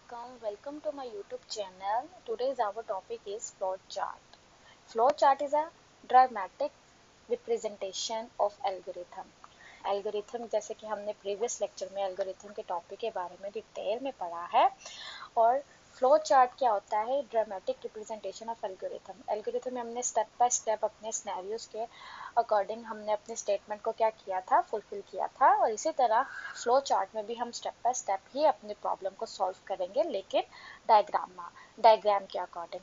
welcome to my YouTube channel. Today's our topic is flow chart. Flow chart is a dramatic representation of algorithm. Algorithm जैसे कि हमने previous lecture में algorithm के topic के बारे में डिटेल में पढ़ा है और फ्लो चार्ट क्या होता है dramatic representation of algorithm. Algorithm में हमने स्टेप बाय स्टेप अपने सिनेरियोज के अकॉर्डिंग हमने अपने स्टेटमेंट को क्या किया था, फुलफिल किया था और इसी तरह फ्लो चार्ट में भी हम स्टेप बाय स्टेप ही अपने प्रॉब्लम को सॉल्व करेंगे, लेकिन डायग्राम के अकॉर्डिंग।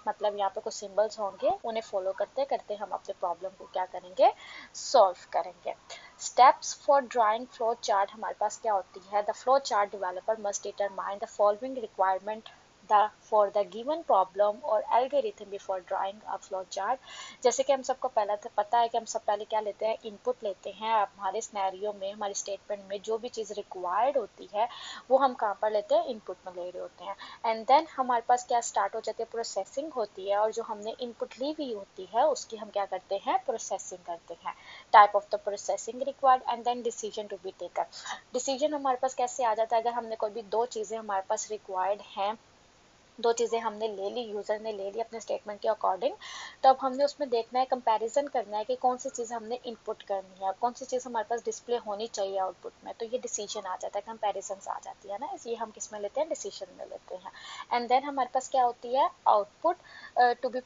मतलब यहाँ पे कुछ सिंबल्स होंगे, उन्हें फॉलो करते करते हम अपने प्रॉब्लम को क्या करेंगे, सॉल्व करेंगे। Steps for drawing flow chart हमारे पास क्या होती है। The flow chart developer must determine the following requirement for the given problem और algorithm before drawing a flow chart. जैसे कि हम सबको पहले तो पता है कि हम सब पहले क्या लेते हैं, इनपुट लेते हैं। हमारे सिनेरियो में, हमारे स्टेटमेंट में जो भी चीज़ रिक्वायर्ड होती है वो हम कहाँ पर लेते हैं, इनपुट में ले रहे होते हैं। एंड देन हमारे पास क्या स्टार्ट हो जाती है, प्रोसेसिंग होती है और जो हमने इनपुट ली हुई होती है उसकी हम क्या करते हैं, प्रोसेसिंग करते हैं। Type of the processing required and then decision to be taken. Decision हमारे पास कैसे आ जाता है, अगर हमने कोई भी दो चीज़ें हमारे पास रिक्वायर्ड हैं, दो चीज़ें हमने ले ली, यूज़र ने ले ली अपने स्टेटमेंट के अकॉर्डिंग, तो अब हमने उसमें देखना है, कंपैरिजन करना है कि कौन सी चीज़ हमने इनपुट करनी है, कौन सी चीज़ हमारे पास डिस्प्ले होनी चाहिए आउटपुट में। तो ये डिसीजन आ जाता है, कंपैरिजन आ जाती है ना, इसलिए हम किस में लेते हैं, डिसीजन में लेते हैं। एंड देन हमारे पास क्या होती है, output to be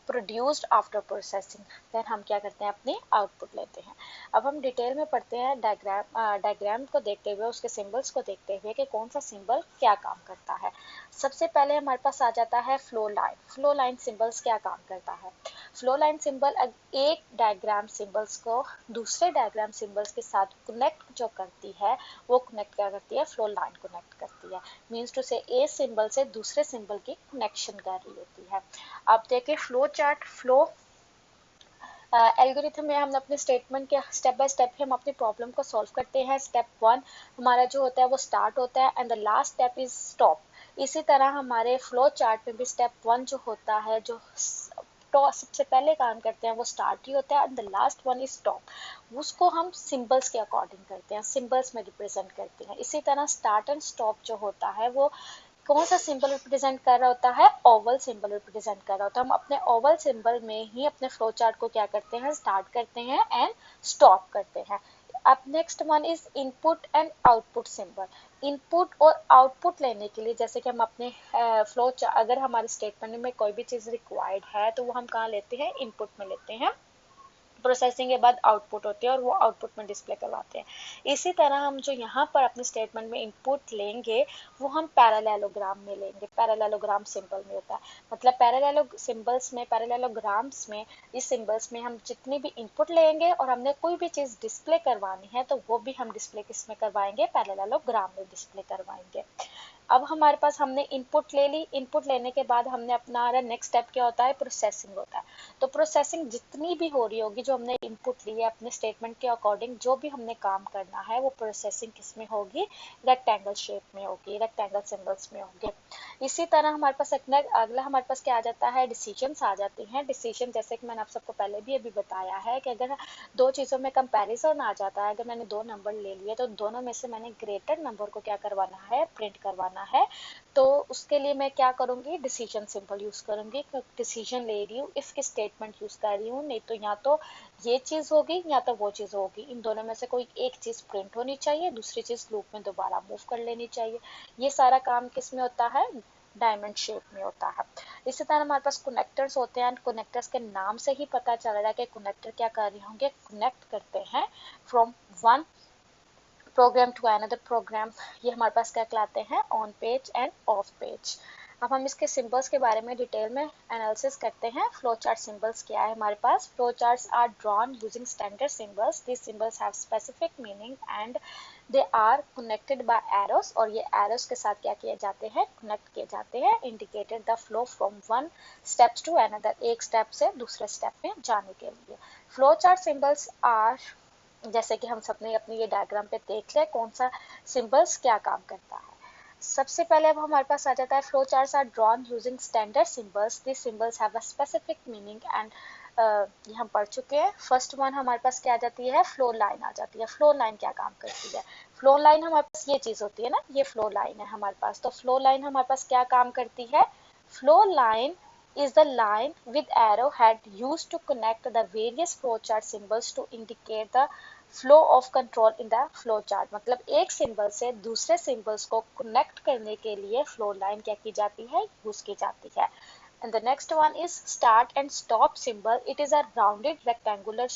produced after processing. Then हम क्या करते हैं, अपनी आउटपुट लेते हैं। अब हम डिटेल में पढ़ते हैं डायग्राम को देखते हुए, उसके सिंबल्स को देखते हुए कि कौन सा सिंबल क्या काम करता है। सबसे पहले हमारे पास आ जाता है flow line. Flow line symbols क्या काम करता है, फ्लो लाइन सिंबल एक डायग्राम सिंबल्स को दूसरे डायग्राम सिंबल्स के साथ कनेक्ट जो करती है, वो कनेक्ट क्या करती है, फ्लो लाइन कनेक्ट करती है। मीन्स टू से ए सिंबल से दूसरे सिंबल की कनेक्शन कर रही होती है। अब देखिए फ्लो चार्ट, फ्लो एल्गोरिथम में हम अपने स्टेटमेंट के स्टेप बाय स्टेप हम अपनी प्रॉब्लम को सॉल्व करते हैं। स्टेप वन हमारा जो होता है वो स्टार्ट होता है and the last step is stop. इसी तरह हमारे फ्लो चार्ट में भी स्टेप वन जो होता है, जो तो सबसे पहले काम करते हैं वो स्टार्ट ही होता है and the last one is stop. उसको हम सिंबल्स के अकॉर्डिंग करते हैं, सिंबल्स में रिप्रेजेंट करते हैं। इसी तरह स्टार्ट एंड स्टॉप जो होता है वो कौन सा सिंबल रिप्रेजेंट कर रहा होता है, ओवल सिंबल रिप्रेजेंट कर रहा होता है। हम अपने ओवल सिंबल में ही अपने फ्लो चार्ट को क्या करते हैं, स्टार्ट करते हैं एंड स्टॉप करते हैं। अब next one is input and output symbol. Input और आउटपुट लेने के लिए, जैसे कि हम अपने फ्लो चार्ट, अगर हमारे स्टेटमेंट में कोई भी चीज़ रिक्वायर्ड है तो वो हम कहाँ लेते हैं, इनपुट में लेते हैं। प्रोसेसिंग के बाद आउटपुट होती है और वो आउटपुट में डिस्प्ले करवाते हैं। इसी तरह हम जो यहाँ पर अपने स्टेटमेंट में इनपुट लेंगे वो हम पैरेललोग्राम में लेंगे। पैरेललोग्राम सिंबल में होता है, मतलब पैरेललो सिंबल्स में, पैरेललोग्राम्स में, इस सिंबल्स में हम जितनी भी इनपुट लेंगे और हमने कोई भी चीज़ डिस्प्ले करवानी है तो वो भी हम डिस्प्ले किस में करवाएंगे, पैरेललोग्राम में डिस्प्ले करवाएंगे। अब हमारे पास हमने इनपुट ले ली, इनपुट लेने के बाद हमने अपना नेक्स्ट स्टेप क्या होता है, प्रोसेसिंग होता है। तो प्रोसेसिंग जितनी भी हो रही होगी, जो हमने इनपुट ली है अपने स्टेटमेंट के अकॉर्डिंग, जो भी हमने काम करना है वो प्रोसेसिंग किस में होगी, रेक्टेंगल शेप में होगी, रेक्टेंगल सिंबल्स में होगी। इसी तरह हमारे पास अगला हमारे पास क्या आ जाता है, डिसीजंस आ जाते हैं। डिसीजन जैसे कि मैंने आप सबको पहले भी अभी बताया है कि अगर दो चीज़ों में कंपैरिजन आ जाता है, अगर मैंने दो नंबर ले लिए तो दोनों में से मैंने ग्रेटर नंबर को क्या करवाना है, प्रिंट करवाना है। तो उसके लिए मैं क्या करूँगी, डिसीजन सिंबल यूज़ करूँगी। डिसीजन ले रही हूँ, इफ़ की स्टेटमेंट यूज़ कर रही हूँ, नहीं तो या तो ये चीज़ होगी या तो वो चीज़ होगी। इन दोनों में से कोई एक चीज़ प्रिंट होनी चाहिए, दूसरी चीज़ लूप में दोबारा मूव कर लेनी चाहिए। ये सारा काम किस में होता है, डायमंड शेप में होता है। इसी तरह हमारे पास कनेक्टर्स होते हैं। कनेक्टर्स के नाम से ही पता चल रहा है कि कनेक्टर क्या कर रहे होंगे, कनेक्ट करते हैं from one program to another program. ये हमारे पास क्या कहलाते हैं, on page and off page. अब हम इसके सिंबल्स के बारे में डिटेल में एनालिसिस करते हैं। फ्लो चार्ट सिंबल्स क्या है हमारे पास, flow charts are drawn using standard symbols. This symbols have specific meaning and they are connected by arrows, और ये एरोस के साथ क्या किए जाते हैं, कनेक्ट किए जाते हैं। Indicated the flow from one steps to another, एक स्टेप से दूसरे स्टेप में जाने के लिए। फ्लो चार्ट सिंबल्स आर, जैसे कि हम सबने अपने ये डायग्राम पे देख लिया कौन सा सिंबल्स क्या काम करता है। सबसे पहले अब हमारे पास आ जाता है, flow charts are drawn using standard symbols. This symbols have a specific meaning and ये हम पढ़ चुके हैं। फर्स्ट वन हमारे पास क्या आ जाती है, फ्लो लाइन आ जाती है। फ्लो लाइन क्या काम करती है, फ्लो लाइन हमारे पास ये चीज होती है ना, ये फ्लो लाइन है हमारे पास। तो फ्लो लाइन हमारे पास क्या काम करती है, flow line is the line with arrowhead used to connect the various flowchart symbols to indicate the flow of control in the flowchart। मतलब एक सिंबल से दूसरे सिंबल्स को कनेक्ट करने के लिए फ्लो लाइन क्या की जाती है, यूज की जाती है। And the next one is start and stop symbol. It is a rounded rectangular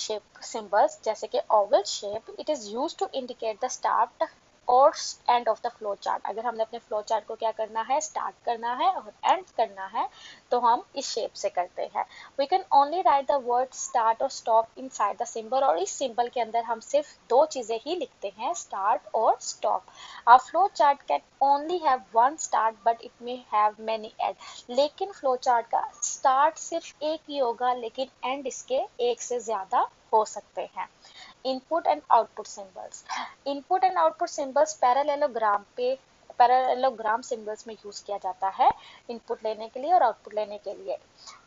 shape symbols जैसे कि oval shape. It is used to indicate the start और end of the flow chart. अगर हमने अपने flow chart को क्या करना है, स्टार्ट करना है और एंड करना है, तो हम इस शेप से करते हैं। We can only write the word start और स्टॉप इनसाइड द सिंबल, और इस सिंबल के अंदर हम सिर्फ दो चीजें ही लिखते हैं, स्टार्ट और stop. Our flow chart can only have one start but it may have many end. लेकिन फ्लो चार्ट का स्टार्ट सिर्फ एक ही होगा, लेकिन एंड इसके एक से ज्यादा हो सकते हैं। Input and output symbols. Input and output symbols parallelogram symbols में यूज किया जाता है, इनपुट लेने के लिए और आउटपुट लेने के लिए।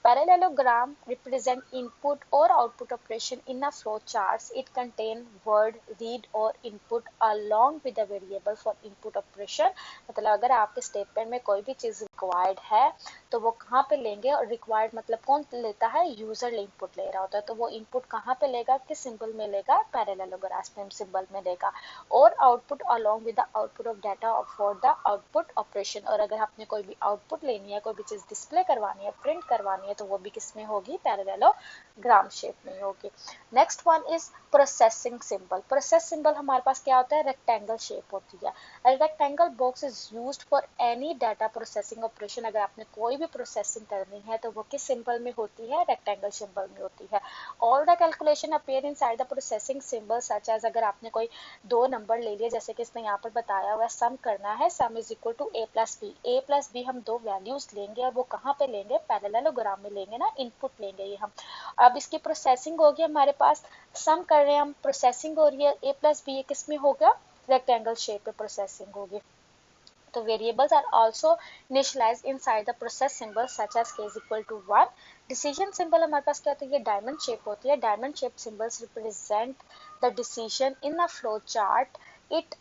पैरेललोग्राम रिप्रेजेंट इनपुट और output operation in a flow charts. It contain word read और input along with the variable for input operation. मतलब अगर आपके स्टेटमेंट में कोई भी चीज रिक्वायर्ड है तो वो कहाँ पे लेंगे, और रिक्वायर्ड मतलब कौन लेता है, यूजर इनपुट ले रहा होता है, तो वो इनपुट कहाँ पे लेगा, किस सिंबल में लेगा, पैरेललोग्राम सिंबल में लेगा। और output along with the output of data for the output operation. और अगर आपने कोई भी आउटपुट लेनी है, कोई भी चीज डिस्प्ले करवानी है, प्रिंट करवानी है, तो वो भी किस में होगी, पैरेललोग्राम शेप में होगी। Next one is processing symbol. Process symbol हमारे पास क्या होता है, रेक्टेंगल शेप होती है। A rectangle box is used for any data processing operation। अगर आपने कोई भी प्रोसेसिंग करनी है तो वो किस सिंबल में होती है, रेक्टेंगल सिंबल में होती है। All the calculation appear inside the processing symbol such as, अगर आपने कोई दो नंबर ले लिए, जैसे कि इसने यहाँ पर बताया हुआ सम करना है, sum is equal to a plus B. A plus B हम दो वैल्यूज लेंगे, और वो कहाँ पे लेंगे, पैरेललोग्राम में लेंगे ना, इनपुट लेंगे ये हम। अब इसकी प्रोसेसिंग होगी हमारे पास, सम कर रहे हैं हम, प्रोसेसिंग हो रही है, a प्लस बी, ये किस में होगा, rectangle shape पे प्रोसेसिंग होगी। तो variables are also initialised inside the process symbol such as k is equal to 1। Decision symbol हमारे पास क्या होती है, डायमंड शेप होती है। Diamond shape symbols represent the decision in a flow chart. It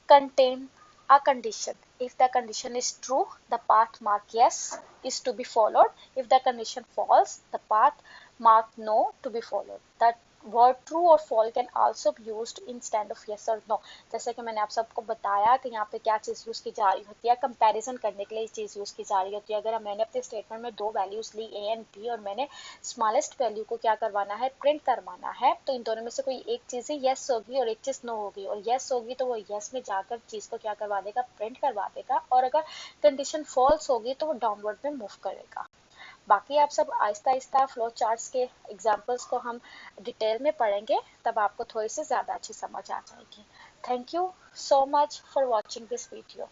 contain a condition. If the condition is true, the path marked yes is to be followed. If the condition false, the path marked no to be followed. The word true or false can also be used instead of yes or no। जैसे कि मैंने आप सबको बताया कि यहाँ पे क्या चीज़ यूज़ की जा रही होती है, कंपैरिजन करने के लिए चीज़ यूज़ की जा रही होती है। अगर मैंने अपने स्टेटमेंट में दो वैल्यूज ली a एंड b, और मैंने स्मॉलेस्ट वैल्यू को क्या करवाना है, प्रिंट करवाना है, तो इन दोनों में से कोई एक चीज़ ही येस होगी और एक चीज़ नो होगी। और येस होगी तो वो येस में जाकर चीज़ को क्या करवा देगा, प्रिंट करवा देगा, और अगर कंडीशन फॉल्स होगी तो वो डाउनवर्ड में मूव करेगा। बाकी आप सब आहिस्ता आहिस्ता फ्लो चार्ट्स के एग्जाम्पल्स को हम डिटेल में पढ़ेंगे, तब आपको थोड़ी सी ज़्यादा अच्छी समझ आ जाएगी। Thank you so much for watching this video.